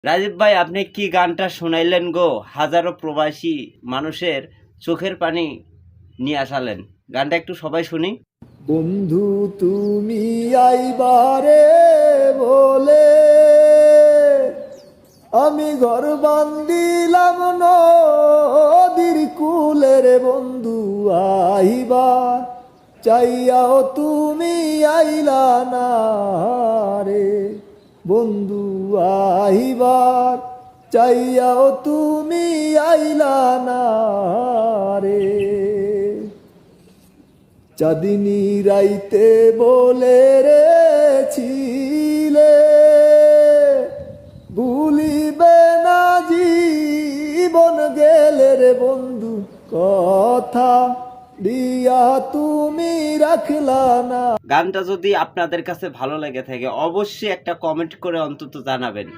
রাজীব ভাই, আপনি কি গানটা শোনাইলেন গো? হাজারো প্রবাসী মানুষের চোখের পানি নিয়ে আসালেন। গানটা একটু সবাই শুনি। বন্ধু তুমি আইবারে বলে আমি ঘর বান্দিলাম নদীর কুলের বন্ধু আইবার চাইয়াও তুমি আইলা না রে বন্ধু আইবার চাইয়াও তুমি আইলা না রে চাঁদিনী রাইতে বলে রেছিলে ভুলিবে না জীবন গেলে রে বন্ধু কথা দিয়া তুমি রাখলা না। গানটা যদি আপনাদের কাছে ভালো লেগে থাকে অবশ্যই একটা কমেন্ট করে অন্তত জানাবেন।